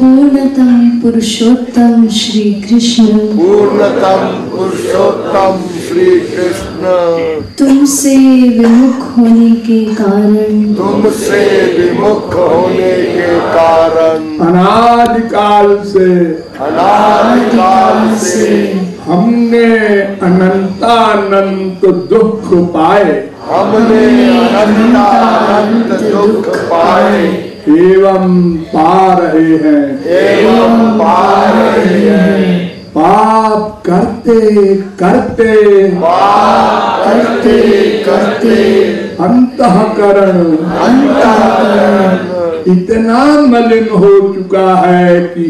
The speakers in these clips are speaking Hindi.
पूर्णतम पुरुषोत्तम श्री कृष्ण, पूर्णतम पुरुषोत्तम श्री कृष्ण, तुमसे विमुख होने के कारण, तुमसे विमुख होने के कारण, अनादिकाल से हमने अनंतानंत दुख पाए, हमने अनंतानंत दुख पाए एवं पा रहे हैं। पाप करते करते अंतःकरण इतना मलिन हो चुका है कि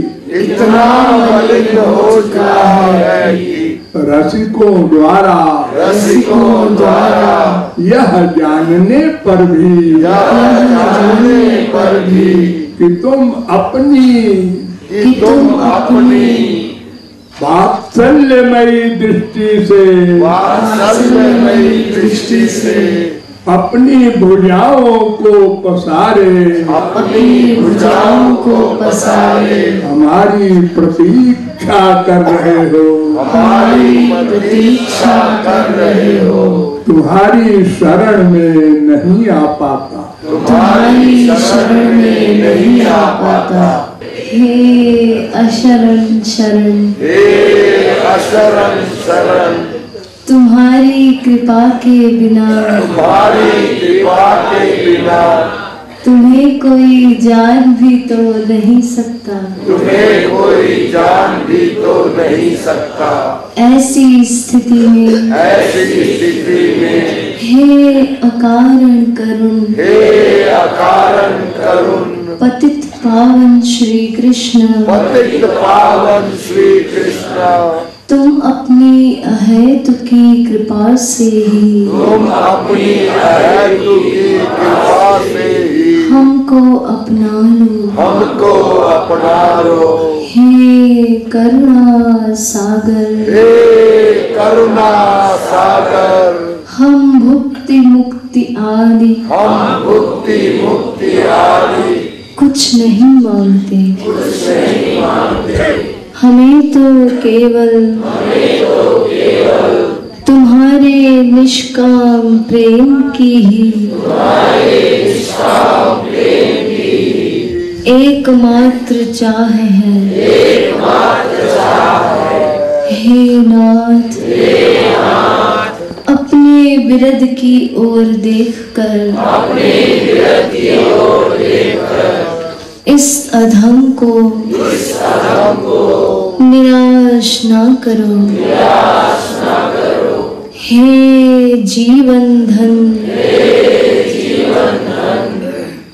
रसिकों द्वारा यह जानने पर भी कि तुम अपनी वात्सल्यमयी दृष्टि से अपनी भुजाओं को पसारे हमारी प्रतीक्षा कर रहे हो, तुम्हारी शरण में नहीं आ पाता। हे अशरण शरण, तुम्हारी कृपा के बिना तुम्हें कोई जान भी तो नहीं सकता। ऐसी स्थिति में हे अकारण करुण पतित पावन श्री कृष्ण, तुम अपनी अहेतु की कृपा से ही हमको अपना लो। हे करुणा सागर, हम भुक्ति मुक्ति आदि कुछ नहीं मांगते। हमें तो केवल तुम्हारे निष्काम प्रेम की ही एकमात्र चाह है। हे नाथ, अपने बिरद की ओर देखकर इस अधम को निराश ना करो। हे जीवन धन,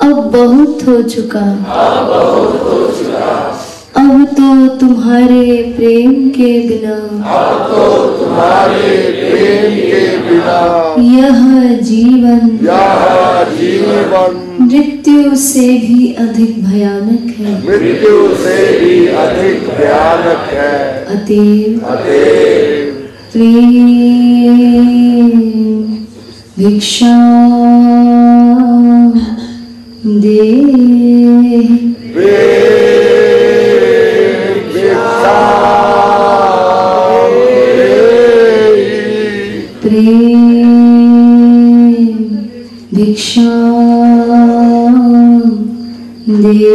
अब बहुत हो चुका। अब तो तुम्हारे प्रेम के बिना यह जीवन मृत्यु से भी अधिक भयानक है। अतएव प्रेम भिक्षा दे। भिक्षा दे।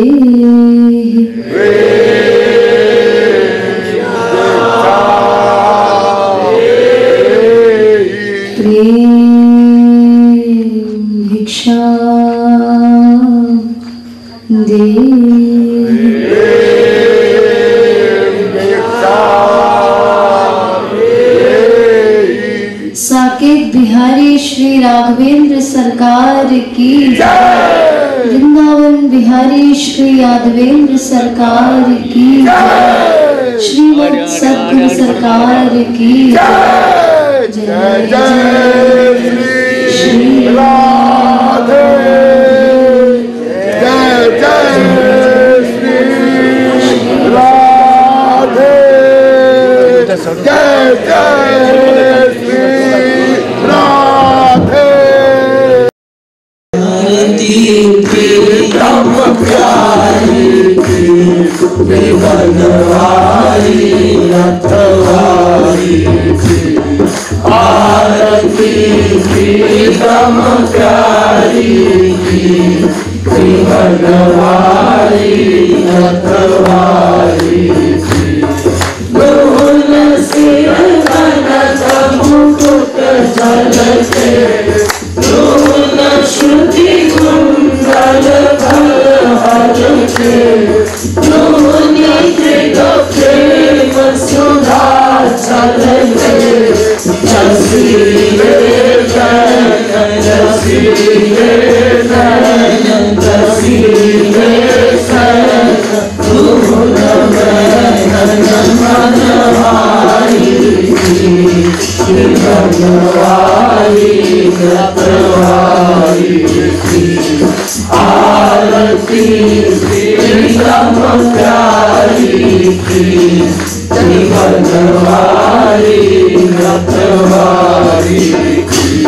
प्रेम भिक्षा दे। साकेत बिहारी श्री राघवेंद्र सरकार की जय। वृंदावन बिहारी श्री यादवेंद्र सरकार की जय। श्रीमद सद्गुरु सरकार की जय। जय जय श्री राधे, जय जय श्री राधे, जय जय श्री राधे। ब्रह्म प्यारी बनवारी रखवारी की आरती प्रीतम प्यारी की बनवारी रखवारी की दोन सिर कनक मुकुट झलके दोन श्रुति कुंडल भर के दोनी त्रिगोप्ते वसुधा चलके जसीरे नयन जसीरे नयन जसीरे नयन धूल नयन मनवारी बनवारी रखवारी की आरती प्रीतम प्यारी की बनवारी रखवारी की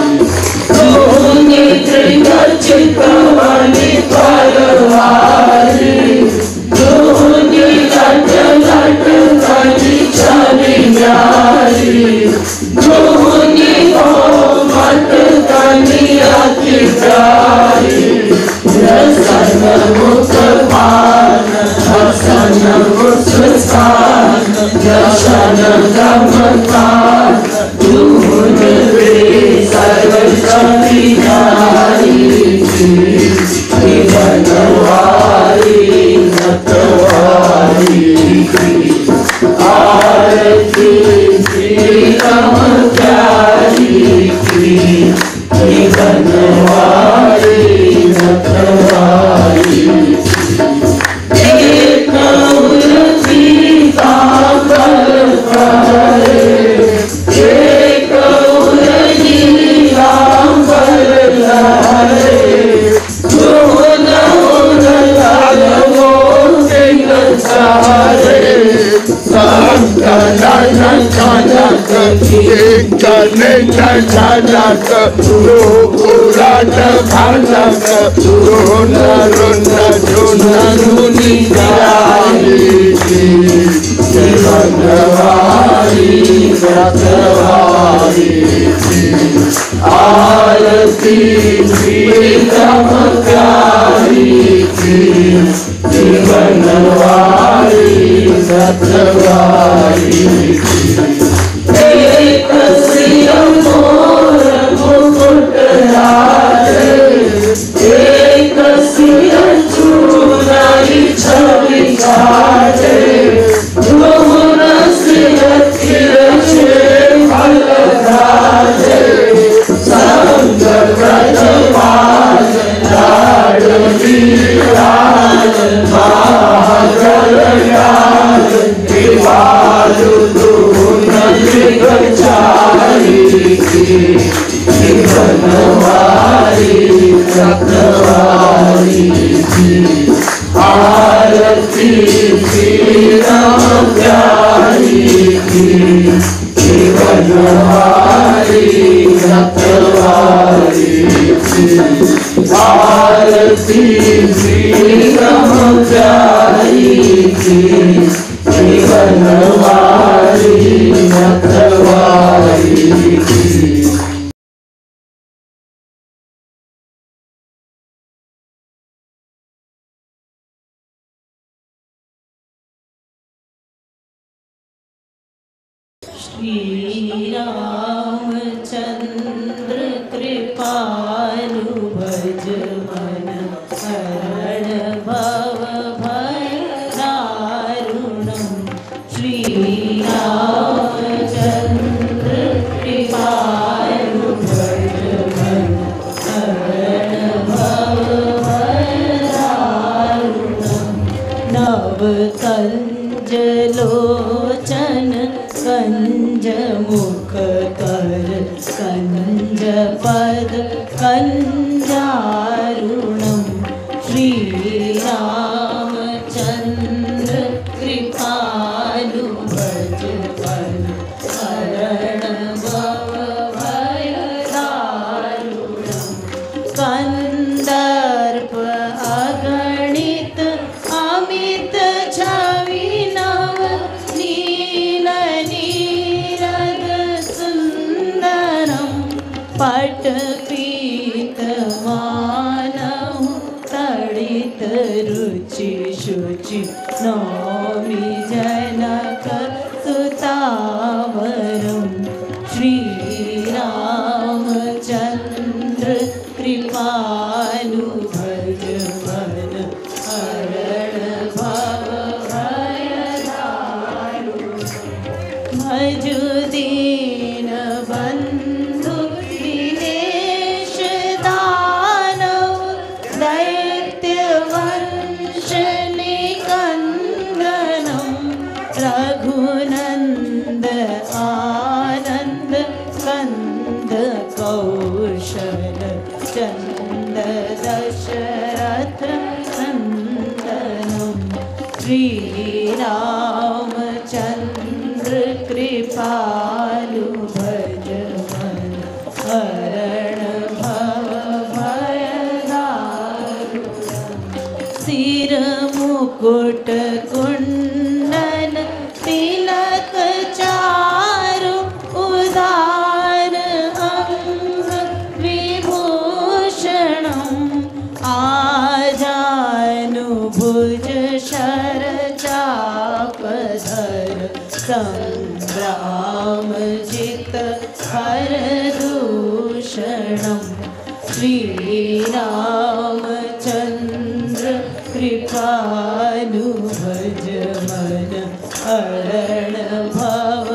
दोनी त्रिगर्जित वाली परवारी दोनी लट लट कली चली न्यारी दोनी मत कली अति प्यारी रसन मुख पान हसन मुस्कान दर्शन गमकान दून वे सर्व सविहारी बनवारी रखवारी की आरती प्रीतम प्यारी की बनवारी रखवारी एक उर्वी कांबर करे एक उर्वी कांबर लहरे दोन लाल मोटे सारे जनक उलट भनक रोन रोन झुनी बनवारी रखवारी आरती प्रीतम प्यारी की बनवारी रखवारी एक सिर मोर मुकुट लाले एक सिर चूड़ाई छवि काले दोन सिर तिरछे फल डाले संग ब्रजपाल लाडली लाल महाजल लाल दिवालु चारी की बनवारी रखवारी की आरती प्रीतम प्यारी की बनवारी रखवारी की आरती प्रीतम प्यारी की बनवारी रखवारी की श्री रामचंद्र कृपालु भज मन हरण भव भय दारुणम् श्री रामचंद्र कृपालु भज मन हरण भव भय दारुणम् नव कंज लोचन कंज मुख कर कंज पद कंजारुणम् श्री रामचंद्र कृपालु भज मन हरण भव भय दारुणम् कंदर्प अगणित अमित छवि शुचि शुचि नौमि जनक सुतावरं श्रीरामचन्द्र कृपालु भज मन हरण भव भयदारु भज दीन बंधु दिनेश दानव दैत्य वंश निकंदनम रघुनंद आनंद कंद कौशल चंद दशरथ नंदनम श्रीरामचंद्र कृपालु भज मन हरण भव भयदारु सिर मुकुट कुंडल तिलक चारु उदार अंग विभूषणम आजानुभुज शर चापधर संग्राम जित हर दूषणम श्रीरामचंद्र कृपालु भज मन हरण भव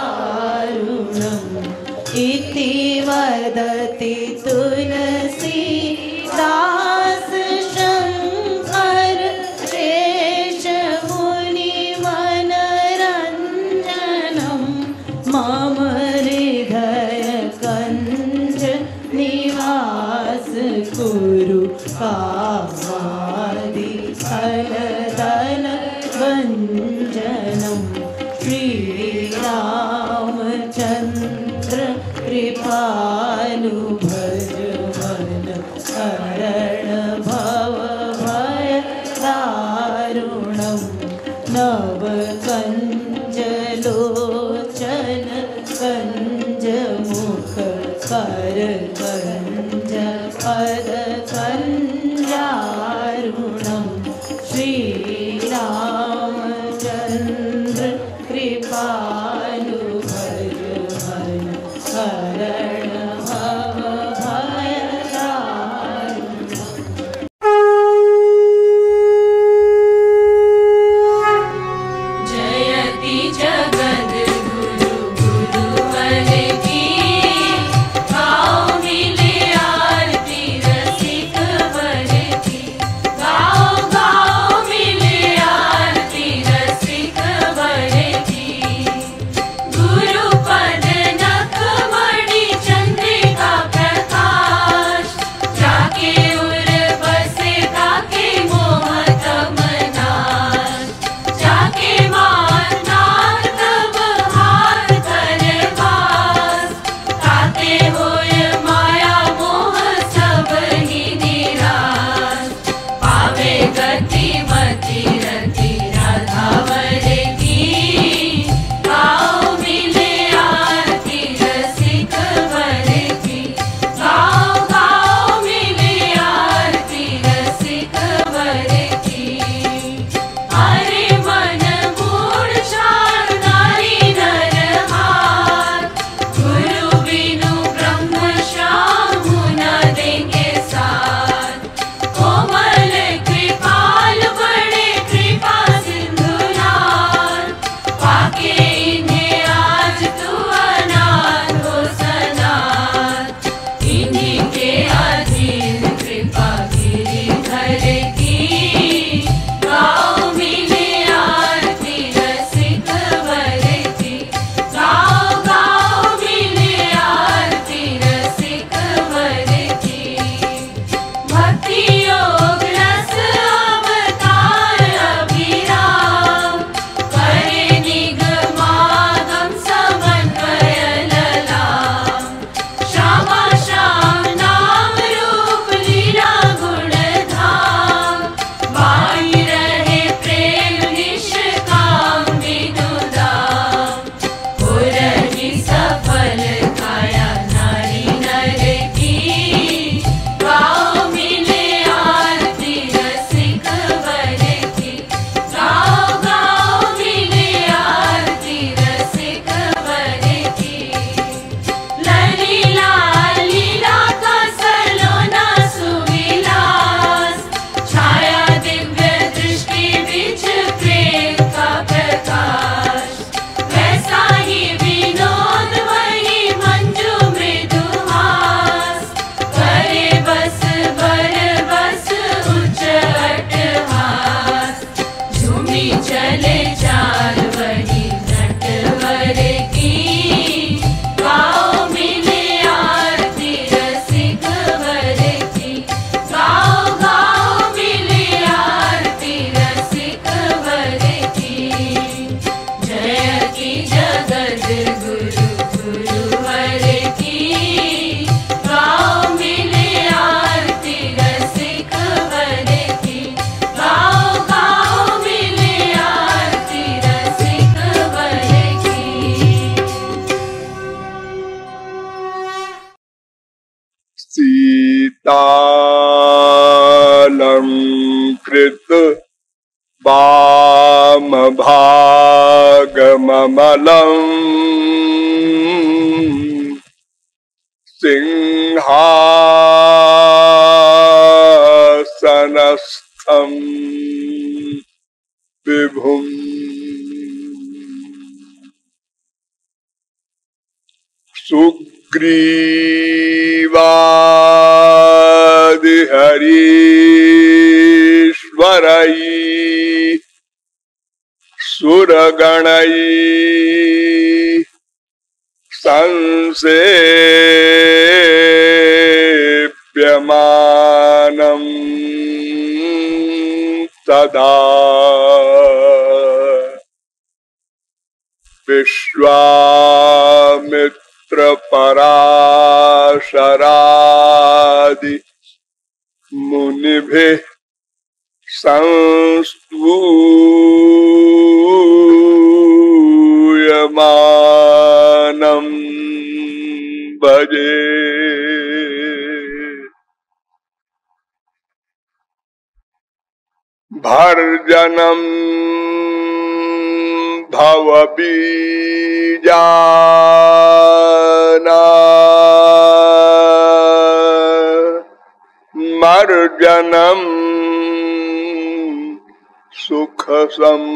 भयदारुणम् इति वदति तुलसीदास शंकर शेष मुनि मनरंजनम मम हृदय कंज निवास कुरु कामादि फलदल भंजनम श्रीरामचंद्र कृपालु भज मन हरण भव भयदारुणम् नव कंजलोचन कंज मुख कर कंज पद कंजारुणम् श्रीरामचंद्र कृपालु भज मन हरण भव भयदारुणम् जयति जगद गुरु गुरुवर की गाओ मिले आरती रसिक वर की गाओ गाओ मिले आरती झूमी चले चाल वही नटवर की, गाओ मिले आरती रसिक वर की, गाओ गाओ मिले आरती रसिक वर की। जय की जगत गुरु गुरुवर की, गाओ मिले आरती रसिक वर की, गाओ गाओ मिले आरती रसिक वर की। सीतालंकृत वाम भागममलं सिंहासनस्थं विभुं सुग्रीवादिहरीश्वरै सुरगणै संसेव्यमानं तदा विश्वामित्र पराशरादि मुनिभिः संस्तूयमानं भजे। भर्जनं भवबीजानां मर्जनं सुख संपदा।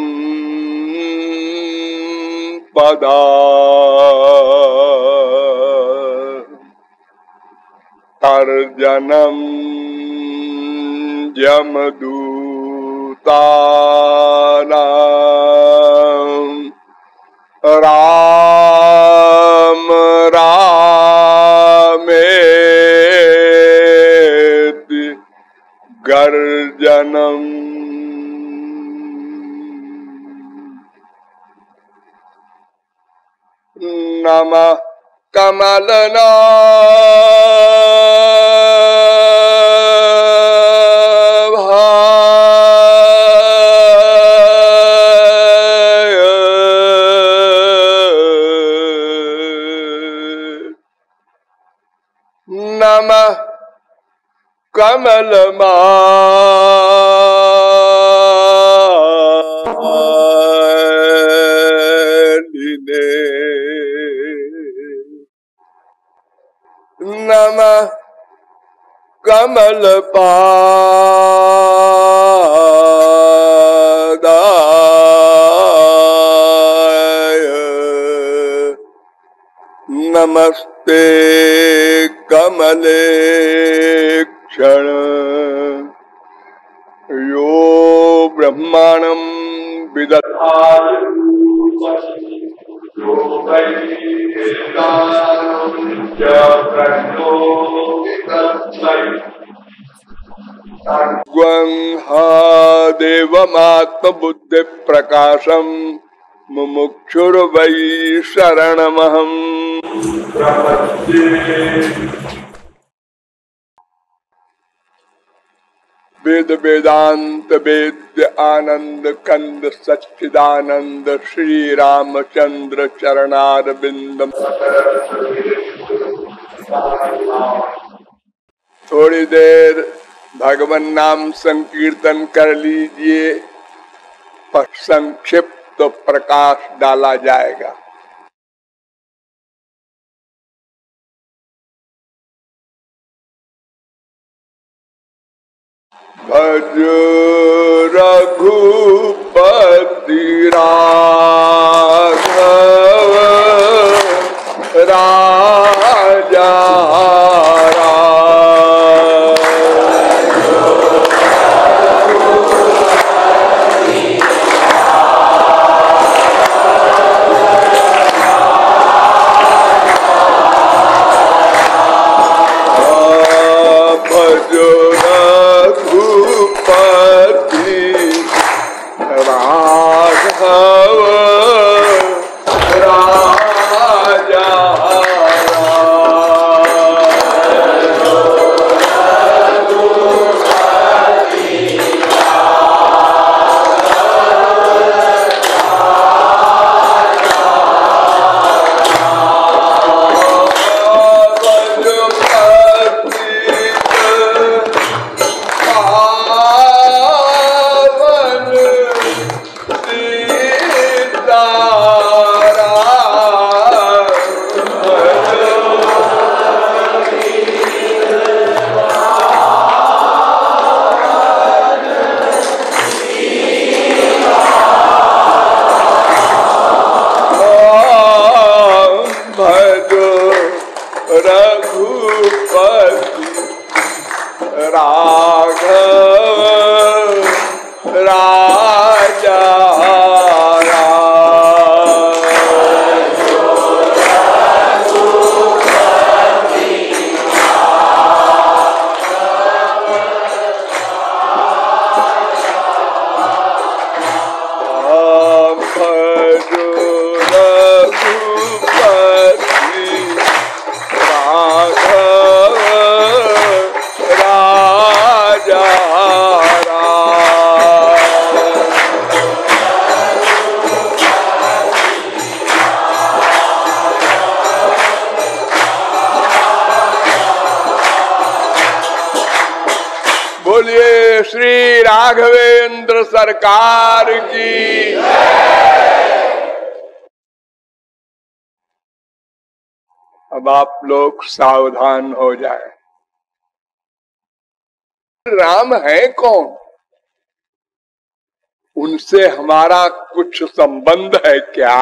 अर्जनं यमदूतानां राम रामेति गर्जनम्। नमः कमलनाभाय नमः कमलमालिने नमः कमलपादाय नमस्ते कमलेक्षण यो ब्रह्माणं विदधाति यो वै वेदानं च प्रणोति तत्त्वं हा देवमात्मबुद्धिप्रकाशं मुमुक्षुर्वै शरणमहं प्रपद्ये। वेद वेदांत वेद्य आनंद कंद सच्चिदानंद श्री रामचंद्र चरणारविंद। थोड़ी देर भगवान नाम संकीर्तन कर लीजिए, पर संक्षिप्त प्रकाश डाला जाएगा। भज रघुपति राघव राजा राम। रघुपति राघव राजा बोलिए श्री राघवेंद्र सरकार की। अब आप लोग सावधान हो जाए। राम है कौन? उनसे हमारा कुछ संबंध है क्या?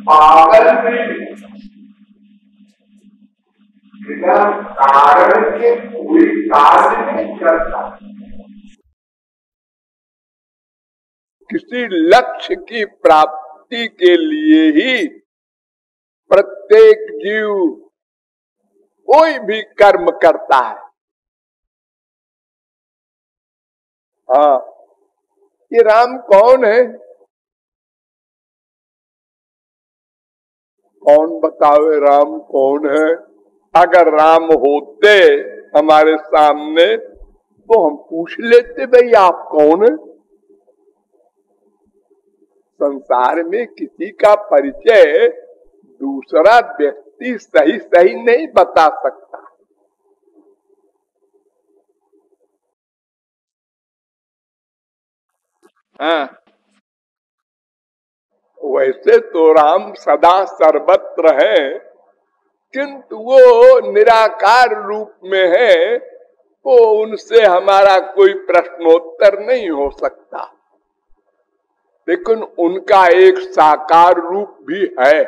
पागल बिना कारण के कोई कार्य नहीं करता। किसी लक्ष्य की प्राप्ति के लिए ही प्रत्येक जीव कोई भी कर्म करता है। हाँ, ये राम कौन है? कौन बतावे राम कौन है? अगर राम होते हमारे सामने तो हम पूछ लेते, भाई आप कौन है? संसार में किसी का परिचय दूसरा व्यक्ति सही सही नहीं बता सकता। हाँ, वैसे तो राम सदा सर्वत्र है, किंतु वो निराकार रूप में है, तो उनसे हमारा कोई प्रश्नोत्तर नहीं हो सकता। लेकिन उनका एक साकार रूप भी है।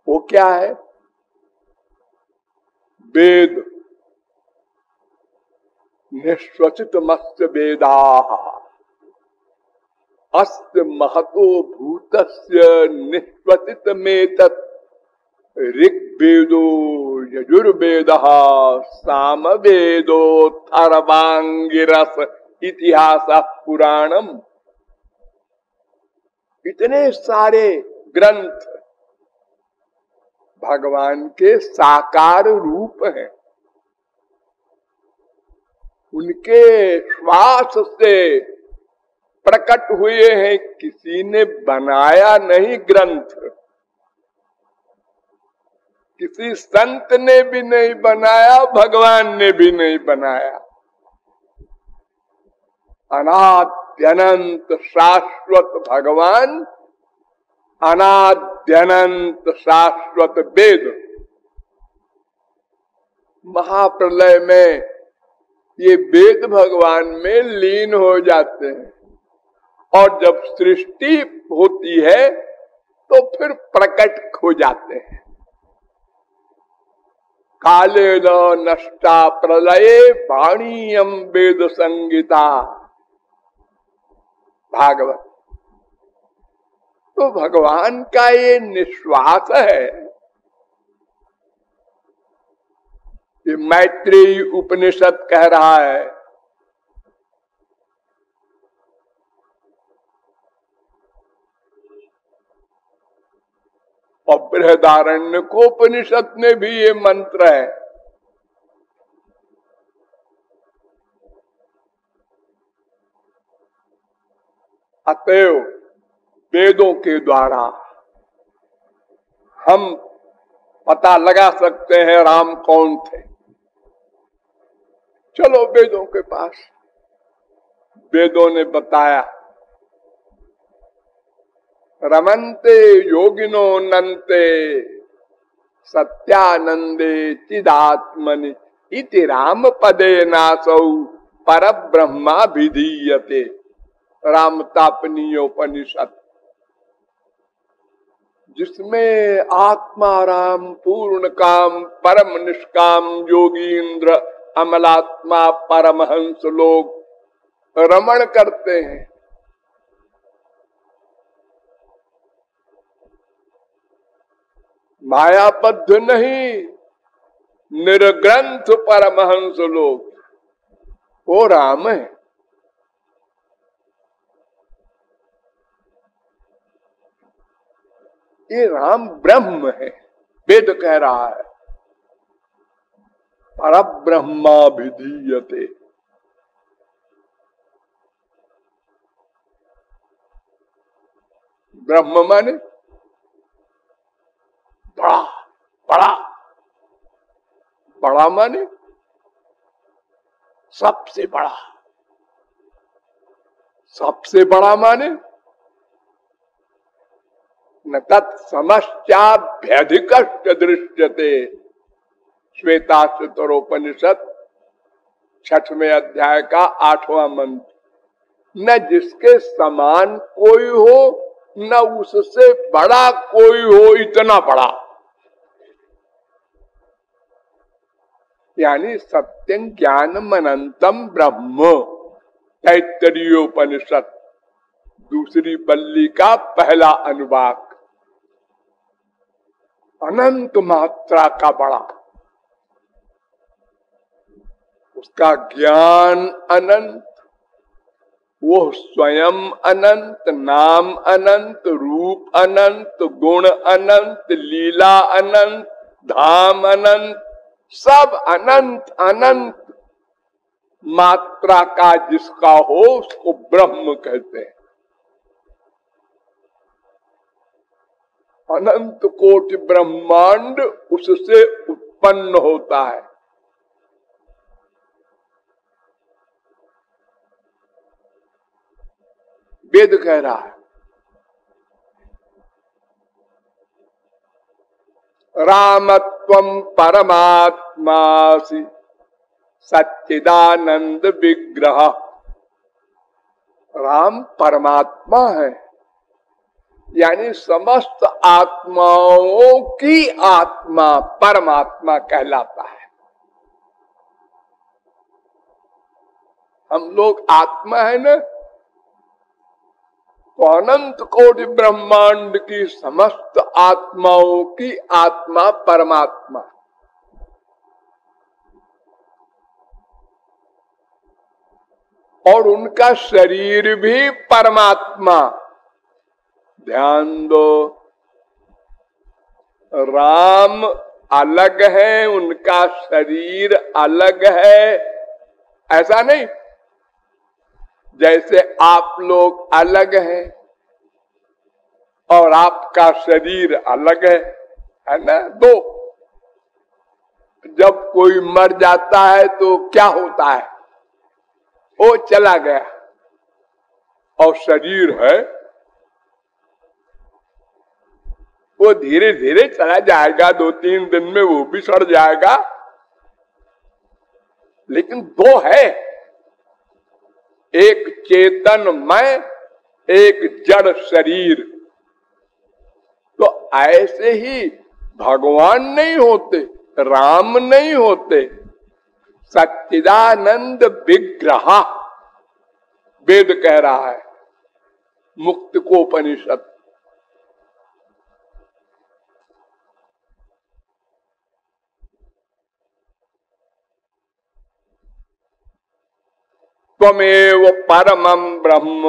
वो क्या है? वेद। निश्वसित मत्स्य वेदा अस्य महतो भूतस्य निश्वसित मेतत् ऋग्वेदो यजुर्वेदः सामवेदो थर्वांगिरस इतिहास पुराणम। इतने सारे ग्रंथ भगवान के साकार रूप हैं। उनके श्वास से प्रकट हुए हैं, किसी ने बनाया नहीं ग्रंथ, किसी संत ने भी नहीं बनाया, भगवान ने भी नहीं बनाया। अनाद्यनंत शाश्वत भगवान, अनाद्यनंत शाश्वत वेद। महाप्रलय में ये वेद भगवान में लीन हो जाते हैं, और जब सृष्टि होती है तो फिर प्रकट हो जाते हैं। काले न नष्टा प्रलये वाणीयम वेद संगीता, भागवत। तो भगवान का ये निश्वास है। ये मैत्रेयी उपनिषद कह रहा है, और बृहदारण्यकोपनिषद में भी ये मंत्र है। अतएव वेदों के द्वारा हम पता लगा सकते हैं राम कौन थे। चलो वेदों के पास। वेदों ने बताया, रमन्ते योगिनो नन्ते सत्यानंदे चिदात्मनि इति राम पदे नासौ परब्रह्माभिधीयते। रामतापनीयोपनिषद, जिसमें आत्मा राम पूर्ण काम परम निष्काम योगींद्र अमलात्मा परमहंस लोग रमण करते हैं। मायाबद्ध नहीं, निर्ग्रंथ परमहंस लोग, वो राम है। ये राम ब्रह्म है, वेद कह रहा है परब्रह्माभिधीयते। ब्रह्म माने बड़ा, बड़ा, बड़ा माने सबसे बड़ा, सबसे बड़ा माने न तत्समश्चाभ्यधिकश्च दृश्यते। श्वेताश्वतरोपनिषद 6वें अध्याय का 8वां मंत्र। न जिसके समान कोई हो, न उससे बड़ा कोई हो, इतना बड़ा। यानी सत्यं ज्ञानम अनंतम ब्रह्म, तैत्तरीयोपनिषद 2 बल्ली का पहला अनुवाक। अनंत मात्रा का बड़ा, उसका ज्ञान अनंत, वो स्वयं अनंत, नाम अनंत, रूप अनंत, गुण अनंत, लीला अनंत, धाम अनंत, सब अनंत अनंत मात्रा का जिसका हो उसको ब्रह्म कहते हैं। अनंत कोटि ब्रह्मांड उससे उत्पन्न होता है। वेद कह रहा है रामत्वं परमात्मासि सच्चिदानंद विग्रह। राम परमात्मा है, यानी समस्त आत्माओं की आत्मा परमात्मा कहलाता है। हम लोग आत्मा है न, तो अनंत कोटि ब्रह्मांड की समस्त आत्माओं की आत्मा परमात्मा। और उनका शरीर भी परमात्मा। ध्यान दो, राम अलग है, उनका शरीर अलग है, ऐसा नहीं। जैसे आप लोग अलग हैं और आपका शरीर अलग है ना। दो, जब कोई मर जाता है तो क्या होता है, वो चला गया और शरीर है वो धीरे धीरे चला जाएगा, 2-3 दिन में वो भी सड़ जाएगा, लेकिन दो है, एक चेतनमय, एक जड़ शरीर। तो ऐसे ही भगवान नहीं होते, राम नहीं होते, सच्चिदानंद विग्रह वेद कह रहा है, मुक्तिकोपनिषद। त्वमेव परमं ब्रह्म,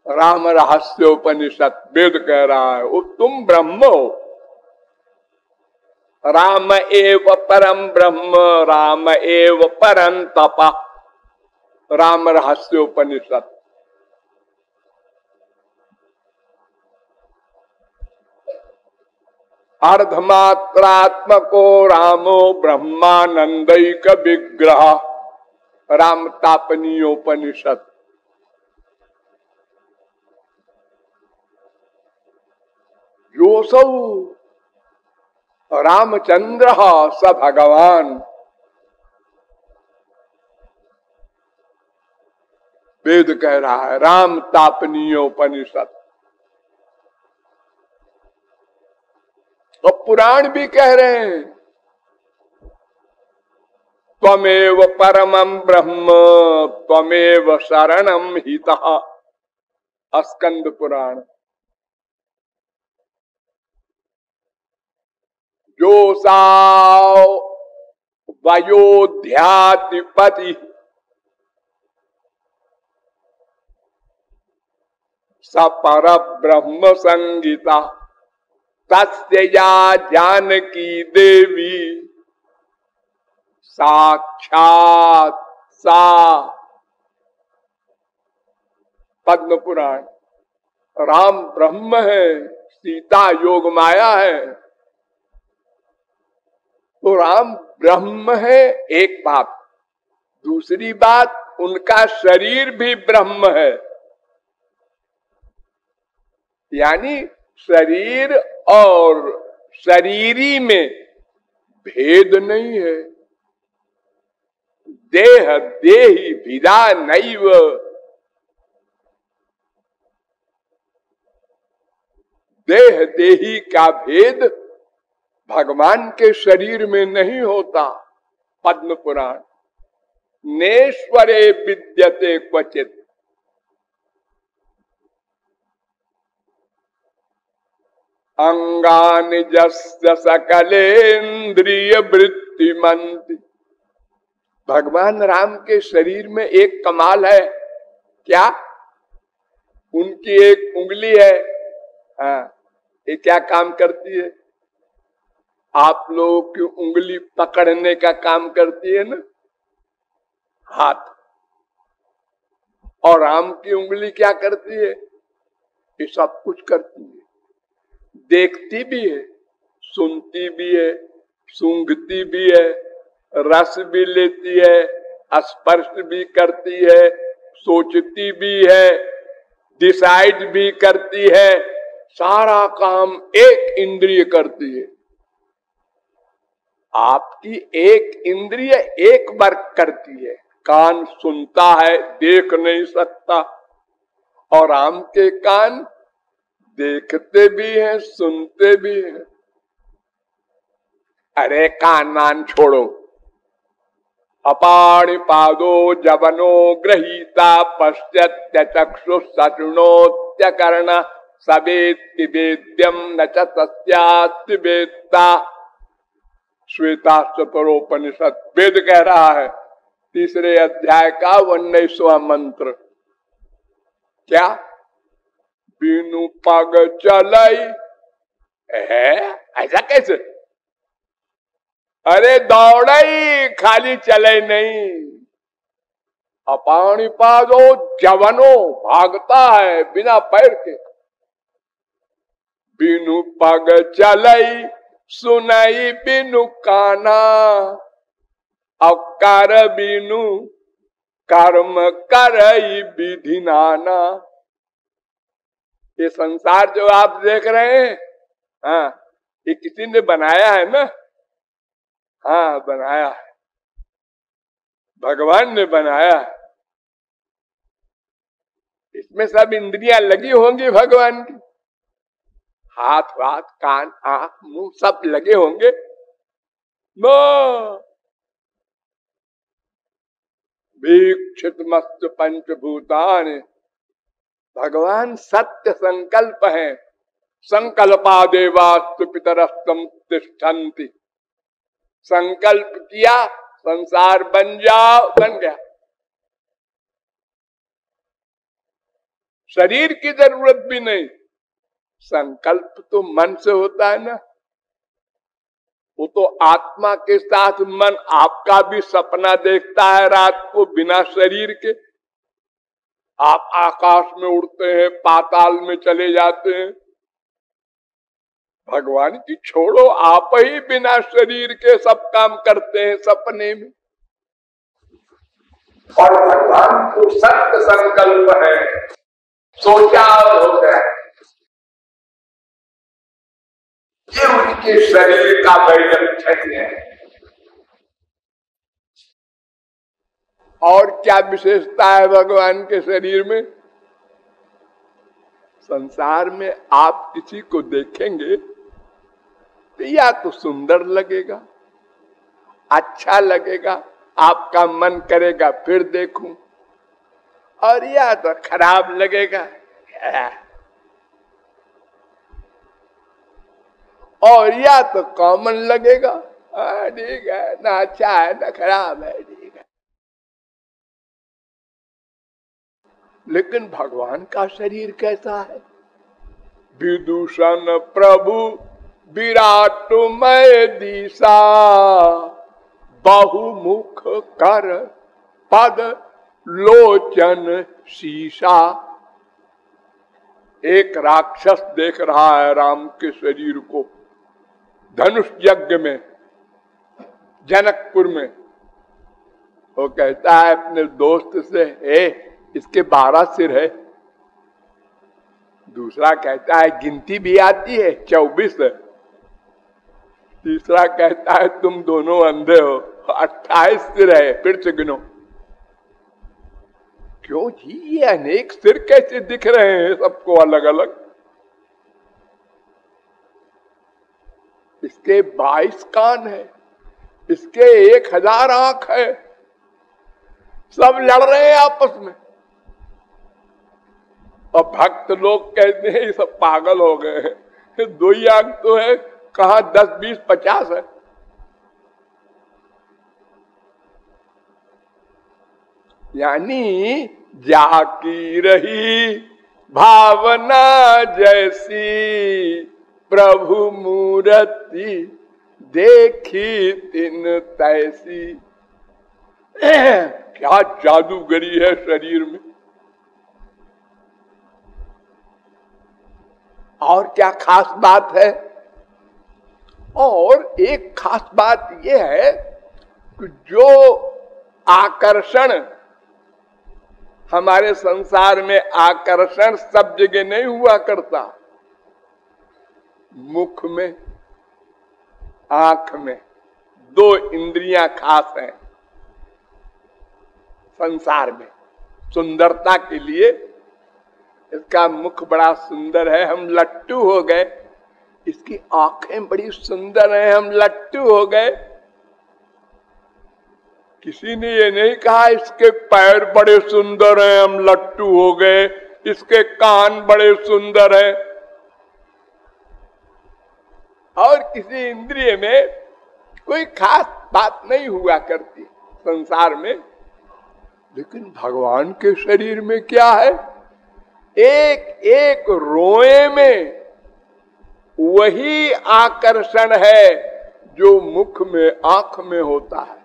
राम रहस्योपनिषद वेद कह रहा है, वो तुम ब्रह्म हो। राम एव परम ब्रह्म, राम एव परम तप, राम रहस्योपनिषद। अर्धमात्रात्मको रामो ब्रह्मानंदैक विग्रह, राम तापनीयोपनिषद। योसौ रामचंद्र स भगवान, वेद कह रहा है, राम तापनीयोपनिषद। तो पुराण भी कह रहे हैं त्वमेव परमं ब्रह्म त्वमेव शरणं हितः। स्कंद पुराण। जोसाव वयोध्याधिपति सपर ब्रह्म संगीता तस्य या जानकी देवी साक्षात सा। पद्म पुराण। राम ब्रह्म है, सीता योग माया है। तो राम ब्रह्म है एक बात, दूसरी बात उनका शरीर भी ब्रह्म है, यानी शरीर और शरीरी में भेद नहीं है। देह देही भिदा नैव। देह देही का भेद भगवान के शरीर में नहीं होता। पद्म पुराण। नेश्वरे विद्यते क्वचित। अंगानि जस्य सकलेन्द्रिय वृत्तिमन्ति। भगवान राम के शरीर में एक कमाल है, क्या? उनकी एक उंगली है। हाँ, ये क्या काम करती है? आप लोगों की उंगली पकड़ने का काम करती है ना, हाथ। और राम की उंगली क्या करती है? ये सब कुछ करती है। देखती भी है, सुनती भी है, सूंघती भी है, रस भी लेती है, स्पर्श भी करती है, सोचती भी है, डिसाइड भी करती है। सारा काम एक इंद्रिय करती है। आपकी एक इंद्रिय एक वर्क करती है। कान सुनता है, देख नहीं सकता, और राम के कान देखते भी हैं, सुनते भी हैं। अरे कान नान छोड़ो। अपाणि पादो जवनो गृहीता पश्यत्य चक्षुः सशृणोत्य कर्ण सवेत्ति वेद्यम न च तस्यास्ति वेत्ता। श्वेता चतुरोपनिषद वेद कह रहा है, 3 अध्याय का 19वां मंत्र। क्या? बिनु पग चलाई है, ऐसा कैसे? अरे दौड़ई, खाली चले नहीं। अपाणि पादो जवनो, भागता है बिना पैर के। बिनु पग चलई सुनाई बिनु काना, अकार बिनु कर्म करई विधि नाना। ये संसार जो आप देख रहे हैं, हाँ, ये किसी ने बनाया है ना? हाँ, बनाया है, भगवान ने बनाया है। इसमें सब इंद्रियां लगी होंगी भगवान की, हाथ वाथ कान आंख मुंह सब लगे होंगे। नो वीक्षित मस्त पंचभूतानि। भगवान सत्य संकल्प है। संकल्पा देवास्तु पितरस्तम तिष्ठन्ति। संकल्प किया, संसार बन जाओ, बन गया। शरीर की जरूरत भी नहीं। संकल्प तो मन से होता है ना। वो तो आत्मा के साथ मन आपका भी सपना देखता है रात को बिना शरीर के। आप आकाश में उड़ते हैं, पाताल में चले जाते हैं। भगवान की छोड़ो, आप ही बिना शरीर के सब काम करते हैं सपने में। और भगवान को सत्य संकल्प है, सोचा और हो गया। ये उनके शरीर का वैलक्षण्य है। और क्या विशेषता है भगवान के शरीर में? संसार में आप किसी को देखेंगे तो या तो सुंदर लगेगा, अच्छा लगेगा, आपका मन करेगा फिर देखूं, और या तो खराब लगेगा और या तो कॉमन लगेगा, ठीक है ना, अच्छा है ना खराब है, ठीक है। लेकिन भगवान का शरीर कैसा है? विदूषण प्रभु विराटमय दिशा, बहुमुख कर पद लोचन शीशा। एक राक्षस देख रहा है राम के शरीर को धनुष यज्ञ में जनकपुर में। वो कहता है अपने दोस्त से, इसके 12 सिर है। दूसरा कहता है गिनती भी आती है, 24 है। तीसरा कहता है तुम दोनों अंधे हो, 28 सिर है, फिर से गिनो। क्यों जी, ये अनेक सिर कैसे दिख रहे हैं सबको अलग अलग? इसके 22 कान है, इसके 1000 आंख है, सब लड़ रहे हैं आपस में। और भक्त लोग कहते हैं ये सब पागल हो गए हैं, 2 ही आंख तो है, कहा 10, 20, 50 है। यानी जाकी रही भावना जैसी, प्रभु मूर्ति देखी तिन तैसी। क्या जादूगरी है शरीर में। और क्या खास बात है? और एक खास बात यह है कि जो आकर्षण हमारे संसार में, आकर्षण सब जगह नहीं हुआ करता। मुख में, आंख में 2 इंद्रियां खास हैं संसार में सुंदरता के लिए। इसका मुख बड़ा सुंदर है, हम लट्टू हो गए। इसकी आंखें बड़ी सुंदर हैं, हम लट्टू हो गए। किसी ने ये नहीं कहा इसके पैर बड़े सुंदर हैं, हम लट्टू हो गए। इसके कान बड़े सुंदर हैं। और किसी इंद्रिय में कोई खास बात नहीं हुआ करती संसार में। लेकिन भगवान के शरीर में क्या है? एक एक रोए में वही आकर्षण है जो मुख में, आंख में होता है।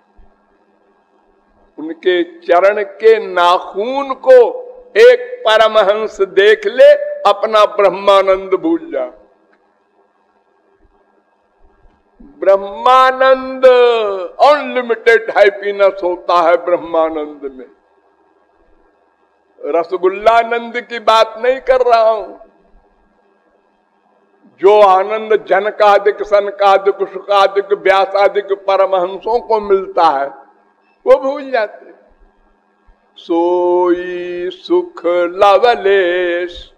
उनके चरण के नाखून को एक परमहंस देख ले, अपना ब्रह्मानंद भूल जा। ब्रह्मानंद, अनलिमिटेड हैप्पीनेस होता है ब्रह्मानंद में। रसगुल्लानंद की बात नहीं कर रहा हूं। जो आनंद जनकादिक, सनकादिक, शुकादिक, व्यासादिक परमहंसों को मिलता है वो भूल जाते। सोई सुख लवलेश,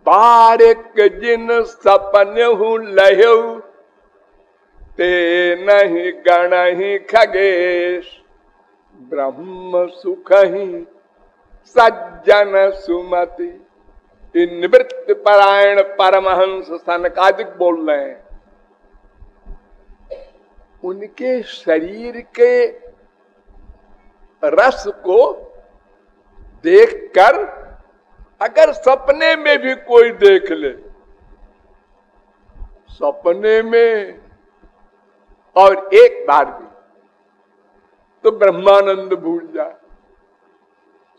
बारिक जिन सपन हूं लहु, ते नहीं गणहि खगेश, ब्रह्म सुख ही सज्जन सुमति। निवृत्त परायण परमहंस सनकादिक बोल रहे हैं। उनके शरीर के रस को देखकर अगर सपने में भी कोई देख ले, सपने में और एक बार भी, तो ब्रह्मानंद भूल जाए।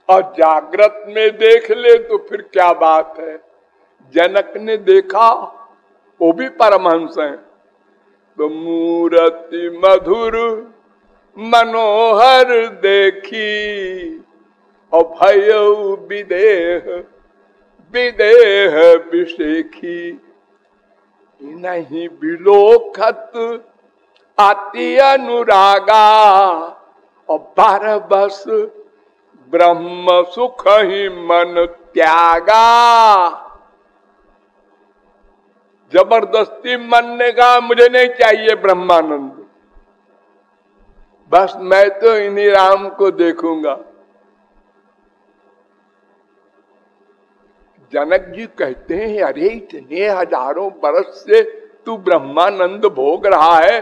और जागृत में देख ले तो फिर क्या बात है। जनक ने देखा, वो भी परमहंस हैं। तो मूर्ति मधुर मनोहर देखी, और भयउ विदेह विदेह विषेखी। नहीं बिलोखत अति अनुरागा, और बार बस ब्रह्म सुख ही मन त्यागा। जबरदस्ती मन ने कहा मुझे नहीं चाहिए ब्रह्मानंद, बस मैं तो इन्हीं राम को देखूंगा। जनक जी कहते हैं, अरे इतने हजारों बरस से तू ब्रह्मानंद भोग रहा है,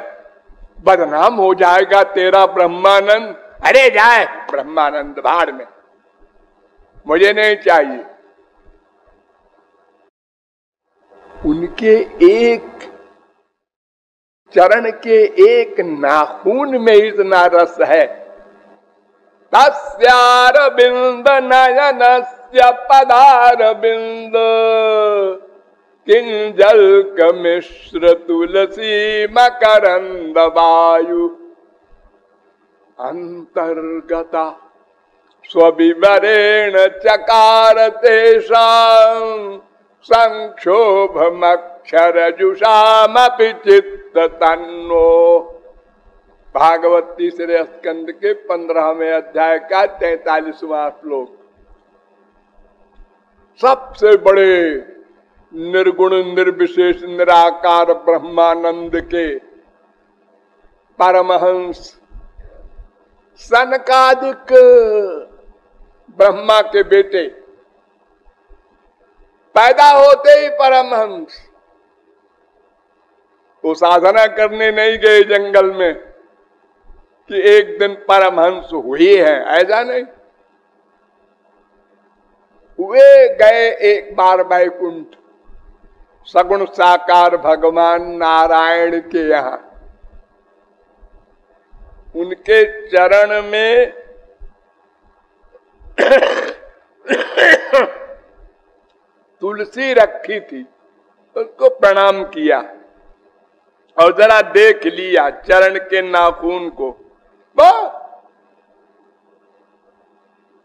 बदनाम हो जाएगा तेरा ब्रह्मानंद। अरे जाए ब्रह्मानंद भाड़ में, मुझे नहीं चाहिए। उनके एक चरण के एक नाखून में इतना रस है। तस्यार बिंद नयनस्य पदार बिंद किंजल कमिश्र तुलसी मकरंद वायु अंतर्गता स्वविवरेण चकार तेषां संक्षोभमक्षरजुषामपि चित्त तन्नो। भागवत तीसरे स्कंद के 15वें अध्याय का 43वां श्लोक। सबसे बड़े निर्गुण निर्विशेष निराकार ब्रह्मानंद के परमहंस सनकादिक ब्रह्मा के बेटे पैदा होते ही परमहंस, वो साधना करने नहीं गए जंगल में कि एक दिन परमहंस हुए हैं, ऐसा नहीं। वे गए एक बार वैकुंठ, सगुण साकार भगवान नारायण के यहाँ। उनके चरण में तुलसी रखी थी, उसको प्रणाम किया और जरा देख लिया चरण के नाखून को,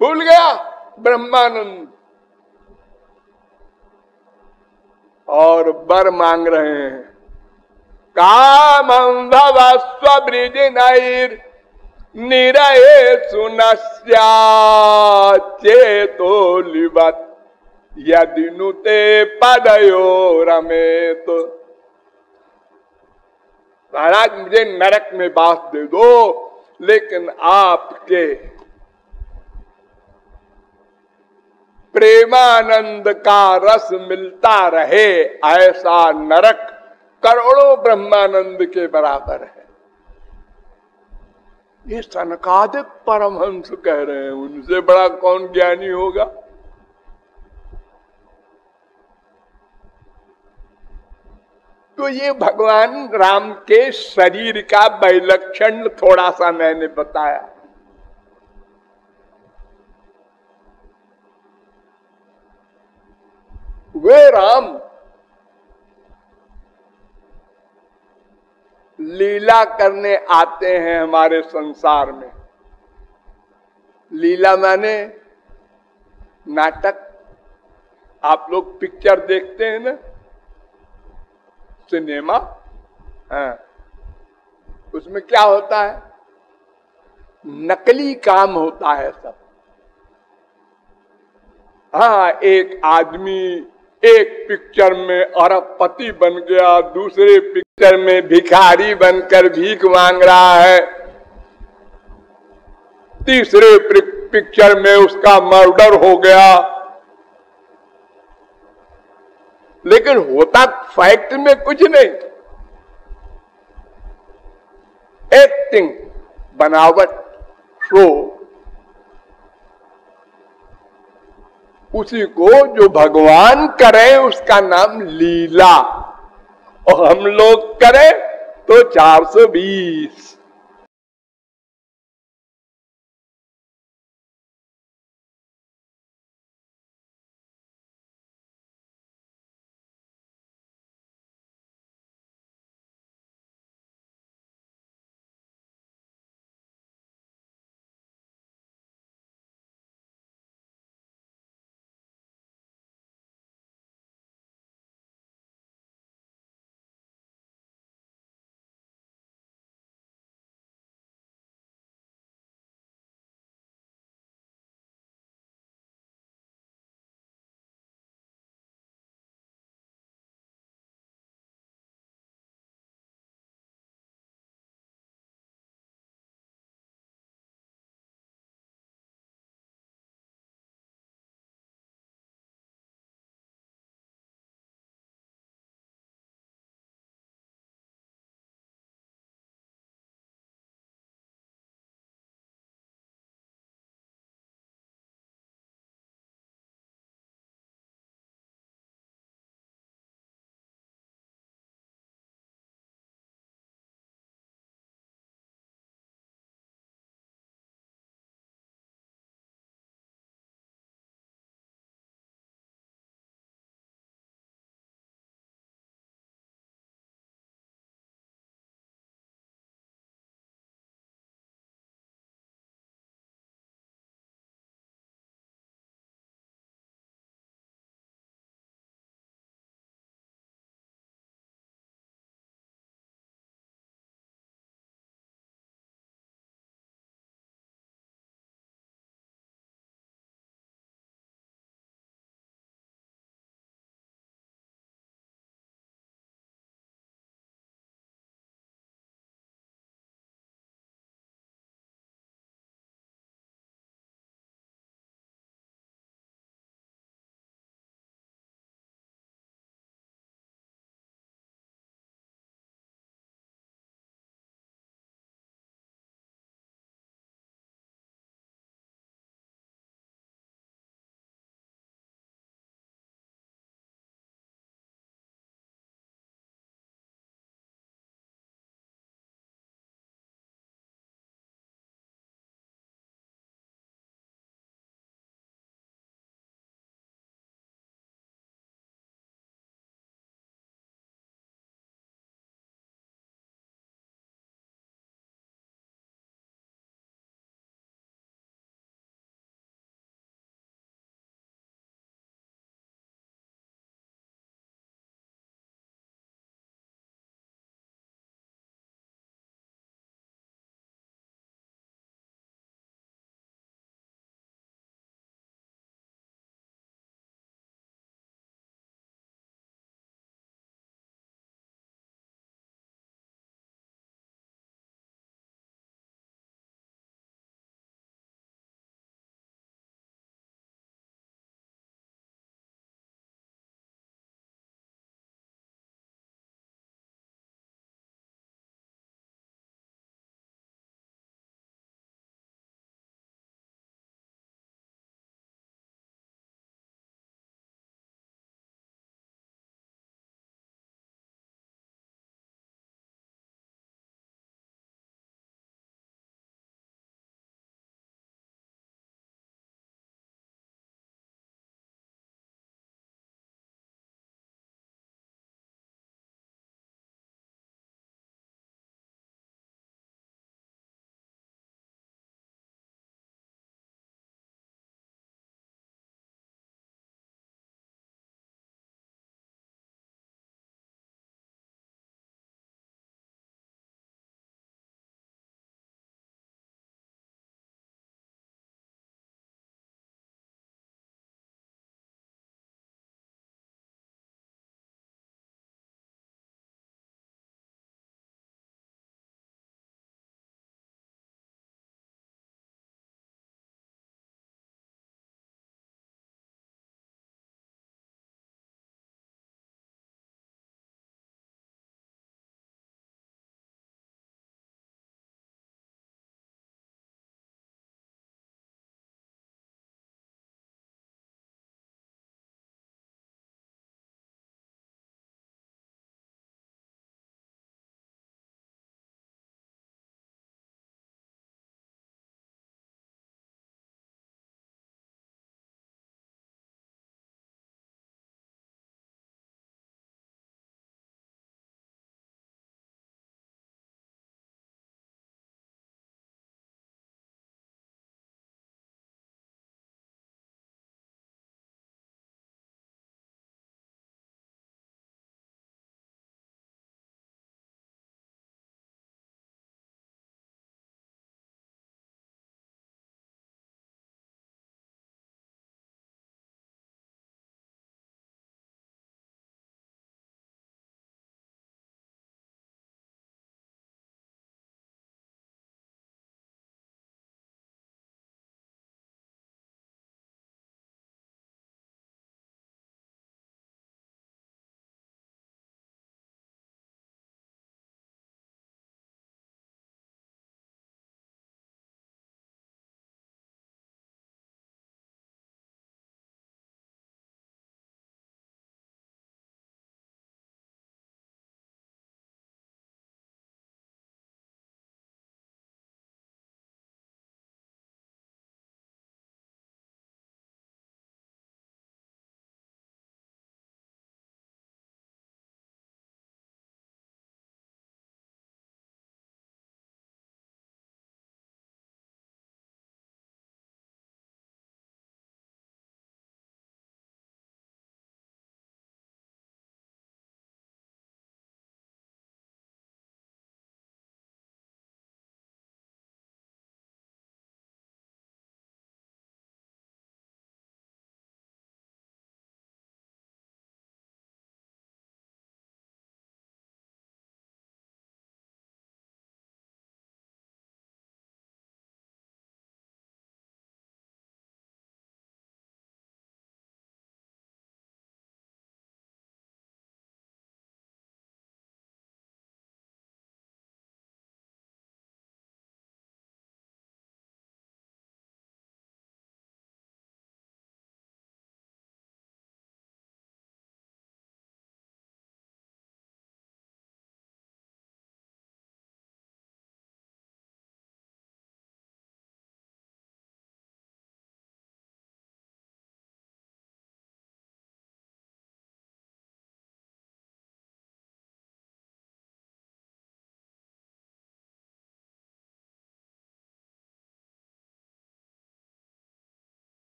भूल गया ब्रह्मानंद और वर मांग रहे हैं। कामं भवस्व ब्रिज नैर निरये सुनस्या चेतो लिवत यदि नुते पदयो रमेत। महाराज मुझे नरक में बास दे दो, लेकिन आपके प्रेमानंद का रस मिलता रहे, ऐसा नरक करोड़ों ब्रह्मानंद के बराबर है। ये सनकादिक परमहंस कह रहे हैं, उनसे बड़ा कौन ज्ञानी होगा। तो ये भगवान राम के शरीर का वैलक्षण थोड़ा सा मैंने बताया। वे राम लीला करने आते हैं हमारे संसार में। लीला माने नाटक। आप लोग पिक्चर देखते हैं ना, सिनेमा, हाँ, उसमें क्या होता है, नकली काम होता है सब। हाँ, एक आदमी एक पिक्चर में अरबपति बन गया, दूसरे पिक्चर में भिखारी बनकर भीख मांग रहा है, तीसरे पिक्चर में उसका मर्डर हो गया। लेकिन होता फैक्ट में कुछ नहीं, एक्टिंग, बनावट, शो। उसी को जो भगवान करे उसका नाम लीला, और हम लोग करें तो 420।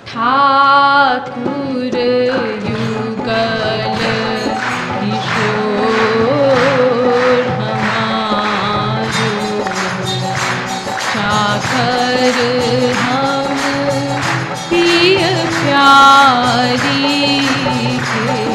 ठाकुर युगल किशोर हमारो, चाकर हम पिय प्यारी के।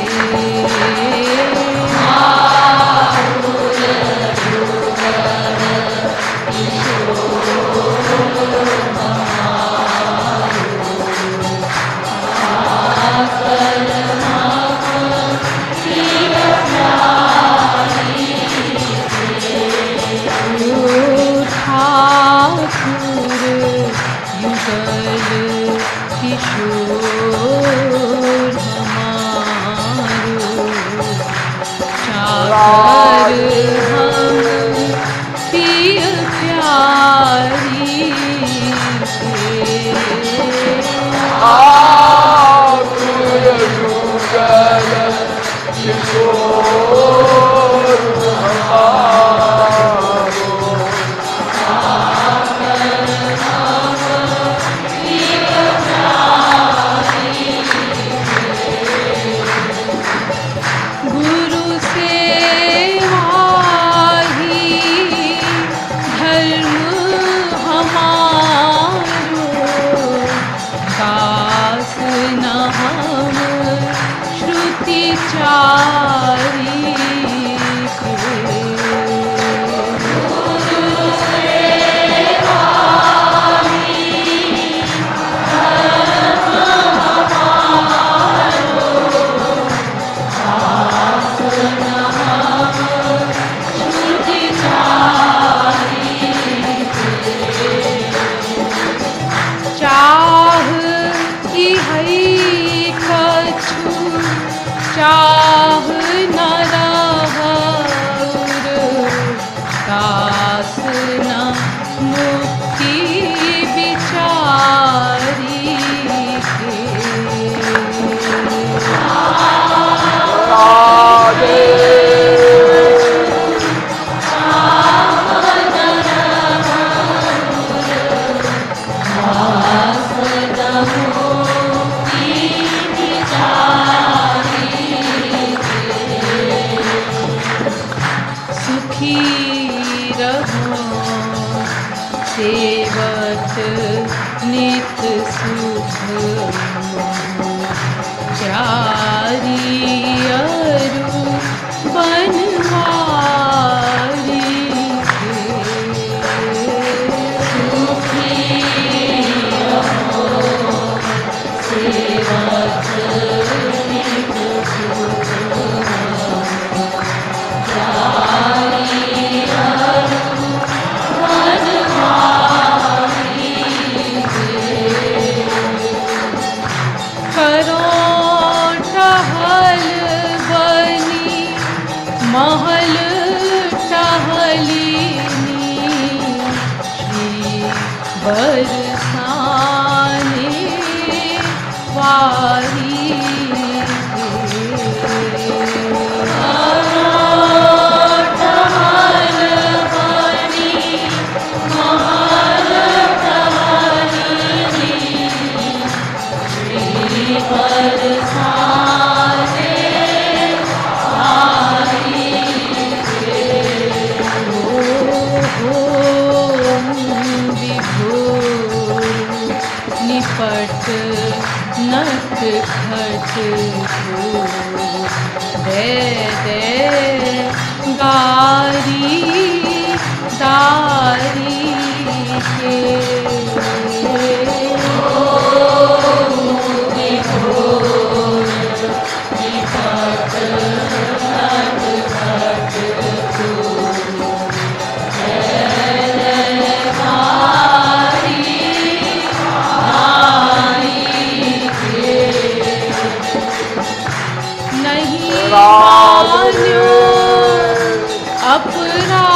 अपराध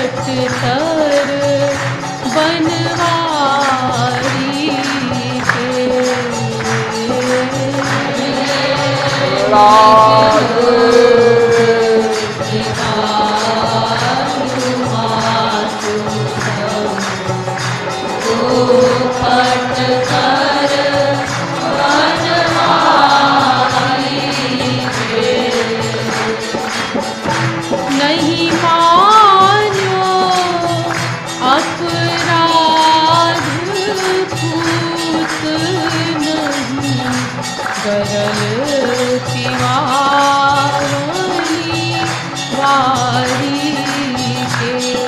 पटतर बनवारी के नहीं मानो अपराध पूत नहीं गरल तिवारी वारी के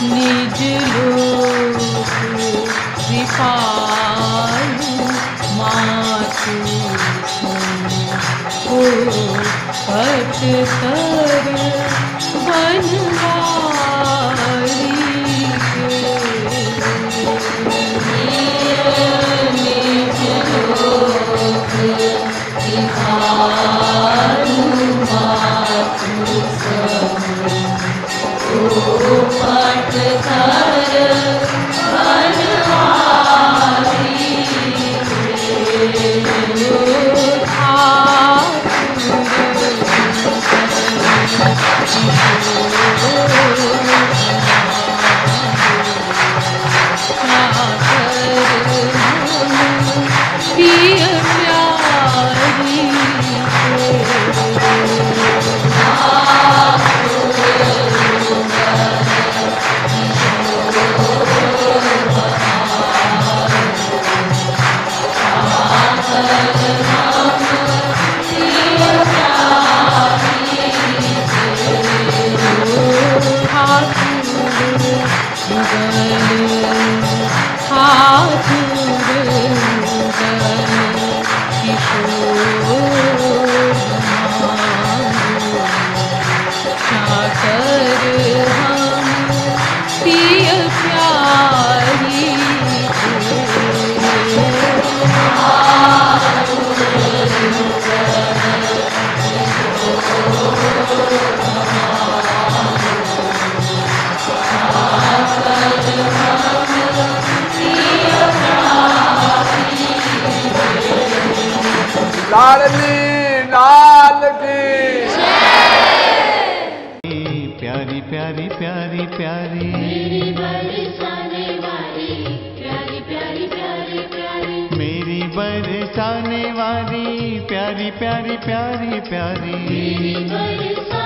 निज लोक विपालु मातु हो पटतर बनवारी के निज लोक विपालु मातु प्रिय प्यारी लाडली लाल की प्यारी प्यारी प्यारी प्यारी मेरी बरसाने वाली प्यारी प्यारी प्यारी प्यारी मेरी बरसाने वाली प्यारी प्यारी प्यारी प्यारी मेरी बरसाने